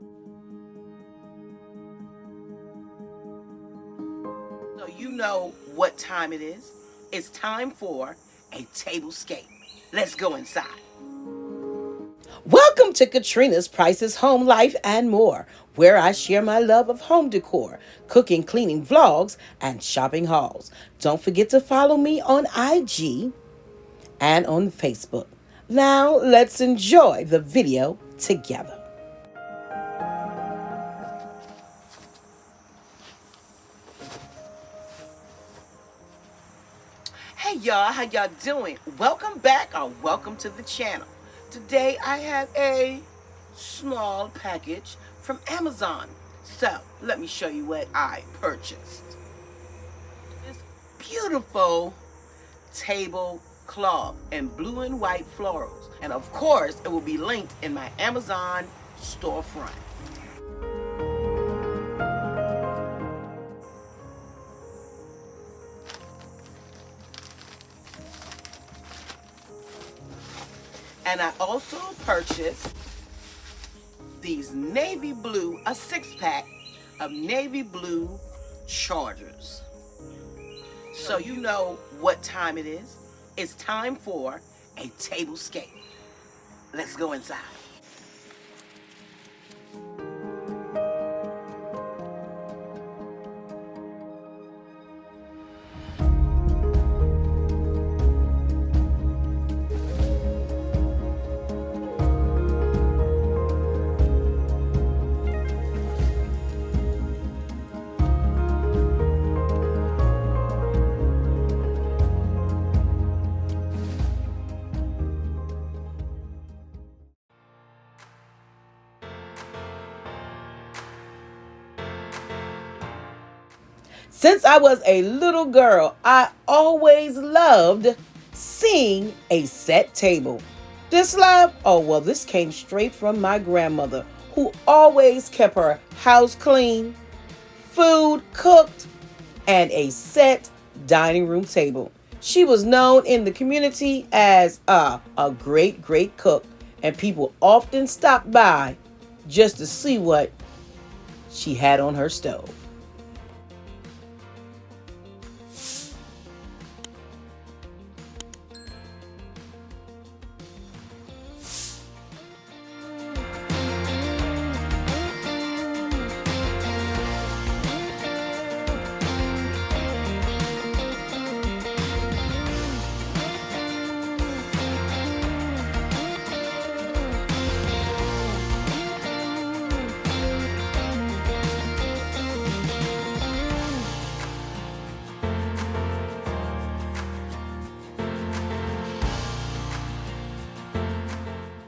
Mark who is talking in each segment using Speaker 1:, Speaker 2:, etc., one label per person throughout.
Speaker 1: So you know what time it is. It's time for a tablescape. Let's go inside. Welcome to Katrina's Priceless Home Life and More, where I share my love of home decor, cooking, cleaning vlogs, and shopping hauls. Don't forget to follow me on IG and on Facebook. Now let's enjoy the video together. Hey y'all, how y'all doing? Welcome back or welcome to the channel. Today I have a small package from Amazon. So let me show you what I purchased. This beautiful tablecloth in blue and white florals. And of course, it will be linked in my Amazon storefront. And I also purchased these navy blue, a 6-pack of navy blue chargers. So you know what time it is. It's time for a tablescape. Let's go inside. Since I was a little girl, I always loved seeing a set table. This love, oh well, this came straight from my grandmother, who always kept her house clean, food cooked, and a set dining room table. She was known in the community as a great cook, and people often stopped by just to see what she had on her stove.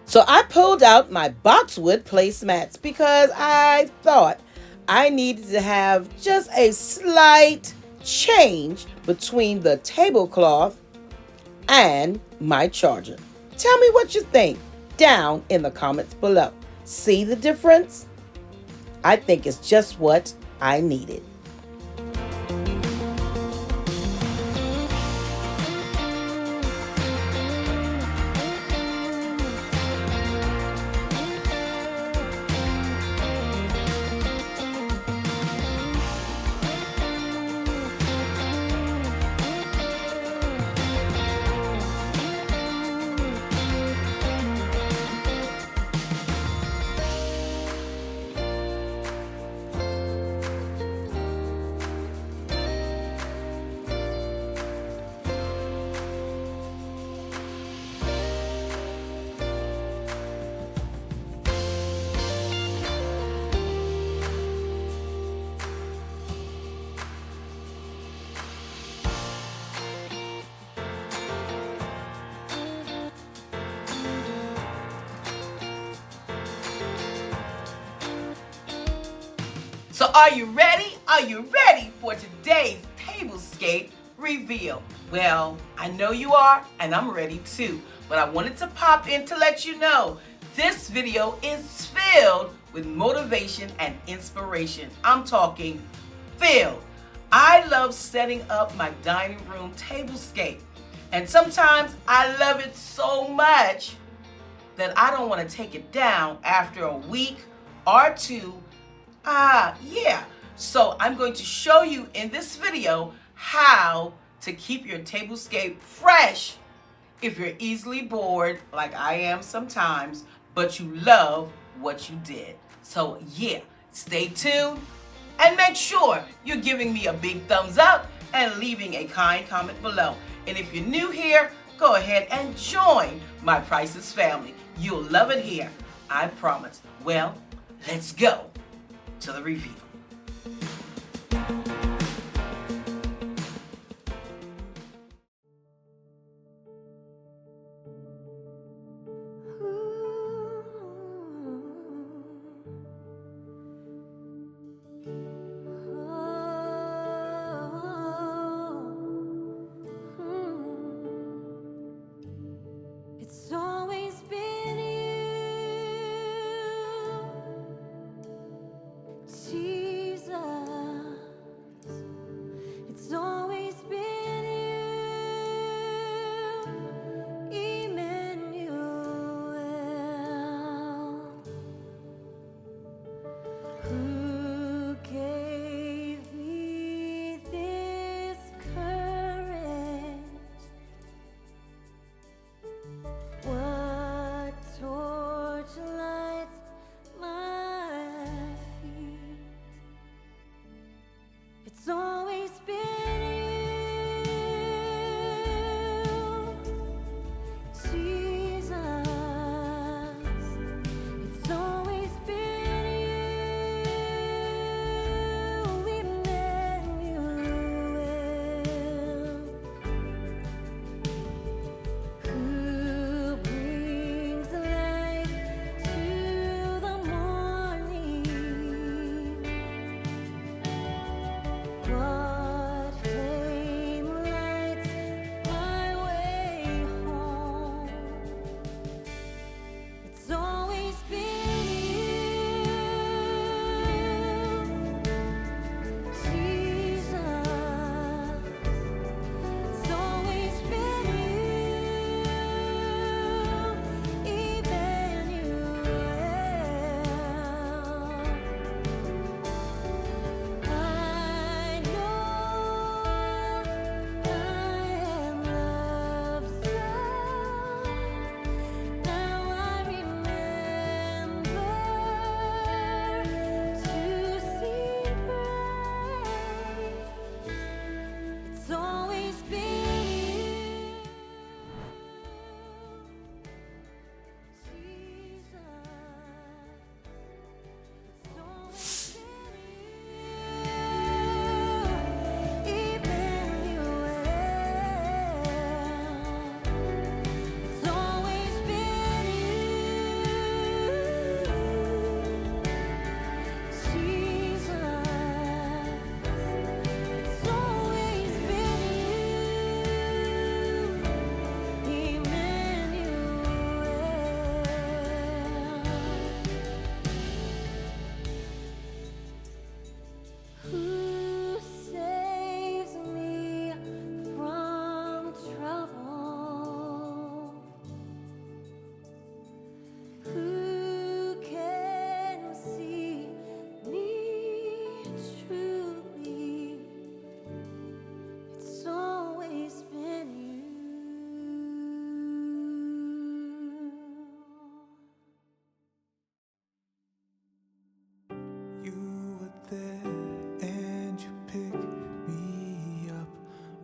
Speaker 1: So I pulled out my boxwood placemats because I thought I needed to have just a slight change between the tablecloth and my charger. Tell me what you think down in the comments below. See the difference? I think it's just what I needed. So are you ready? Are you ready for today's tablescape reveal? Well, I know you are, and I'm ready too. But I wanted to pop in to let you know this video is filled with motivation and inspiration. I'm talking filled. I love setting up my dining room tablescape, and sometimes I love it so much that I don't want to take it down after a week R2. Yeah. So I'm going to show you in this video how to keep your tablescape fresh if you're easily bored like I am sometimes, but you love what you did. So yeah, stay tuned and make sure you're giving me a big thumbs up and leaving a kind comment below. And if you're new here, go ahead and join my Priceless family. You'll love it here, I promise. Well, let's go to the review.
Speaker 2: It's always been you, Jesus. It's always been you, Emmanuel. Who gave me this courage? What torch lights my feet? It's always been you, Jesus. It's always been you, Emmanuel. Who brings life to the morning? What flame lights my way home? It's always been you, Jesus. It's always been you, Emmanuel. I know I am loved so. Now I remember to sing praise. It's always been you, Jesus. It's always been you, Emmanuel. It's always been you, Jesus. It's always been you, Emmanuel. Who saves me from trouble? Who can see me truly? It's always been you.
Speaker 3: You were there and you picked me up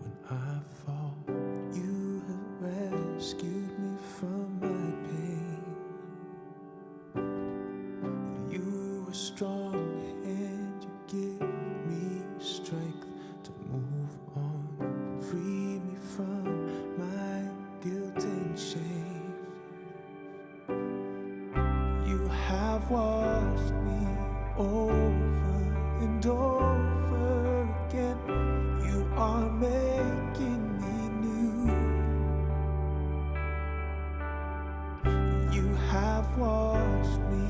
Speaker 3: when I fall. You have rescued me from my pain. You were strong and you give me strength to move on. Free me from my guilt and shame. You have washed me over and over again. You are making me new. You have washed me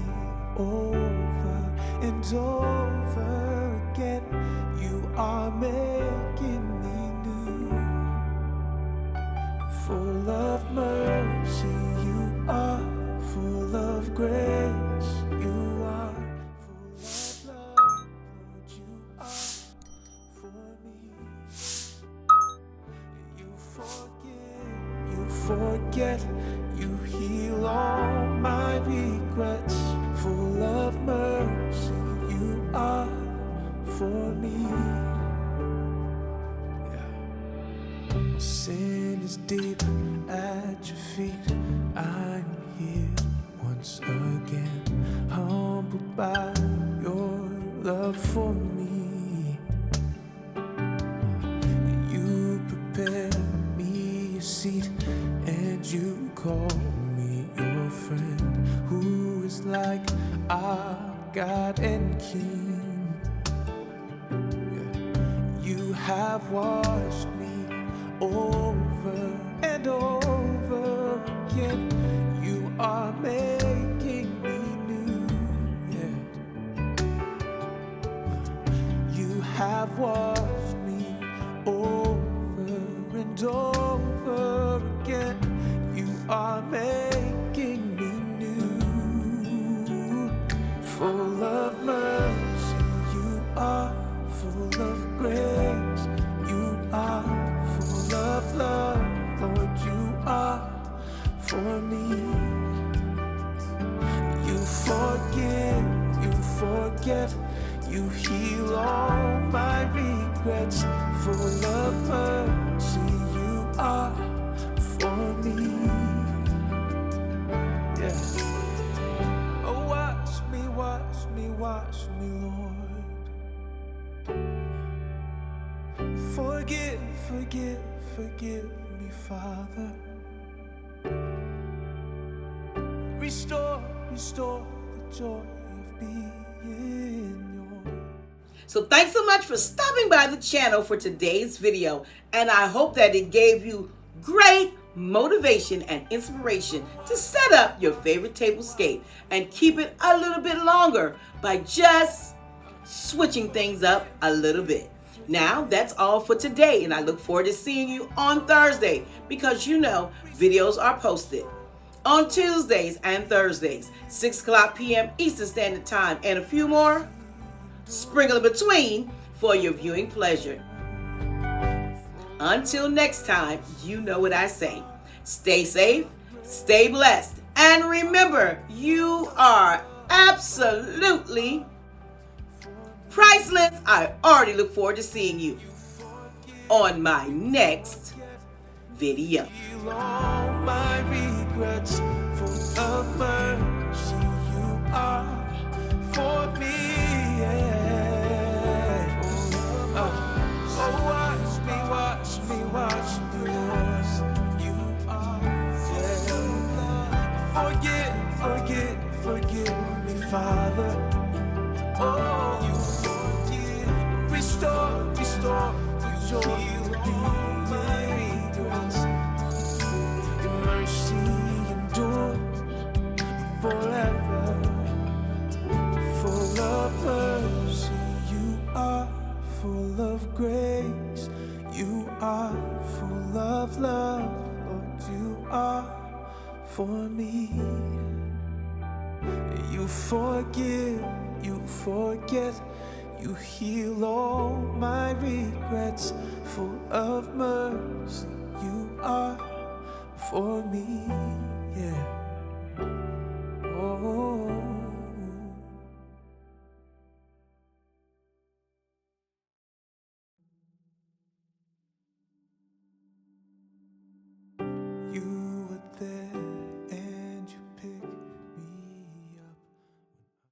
Speaker 3: over and over again. You are making me new. Full of mercy, you are full of grace. You are regrets, full of mercy. You are for me. My sin is deep at your feet. I'm here once again, humbled by your love for me. You prepare me a seat and you call me your friend, who is like our God and King. You have washed me over and over again. You are making me new. You have washed me over and over again. You are making me new. Full of mercy, you are full of grace. You are full of love, Lord, you are for me. You forgive, you forget, you heal all my regrets. Full of mercy, you are for me. Yeah. Oh, wash me, wash me, wash me, Lord. Forgive, forgive, forgive me, Father. Restore, restore the joy of being yours.
Speaker 1: So thanks so much for stopping by the channel for today's video, and I hope that it gave you great motivation and inspiration to set up your favorite tablescape and keep it a little bit longer by just switching things up a little bit. Now, that's all for today, and I look forward to seeing you on Thursday, because you know videos are posted on Tuesdays and Thursdays, 6 o'clock p.m. Eastern Standard Time, and a few more sprinkled in between for your viewing pleasure. Until next time, you know what I say. Stay safe, stay blessed, and remember, you are absolutely priceless. I already look forward to seeing you on my next video.
Speaker 3: Heal all my regrets, full of mercy, you are for me. Yeah. Oh, wash me, wash me, wash me, Lord. You are yeah. Forgive me, Father. Oh, you forgive, restore the joy of my regrets. Your mercy endures forever. Full of mercy, you are full of grace. You are full of love, Lord, you are for me. You forgive, you forget, you heal all my regrets. Full of mercy, you are for me. Yeah.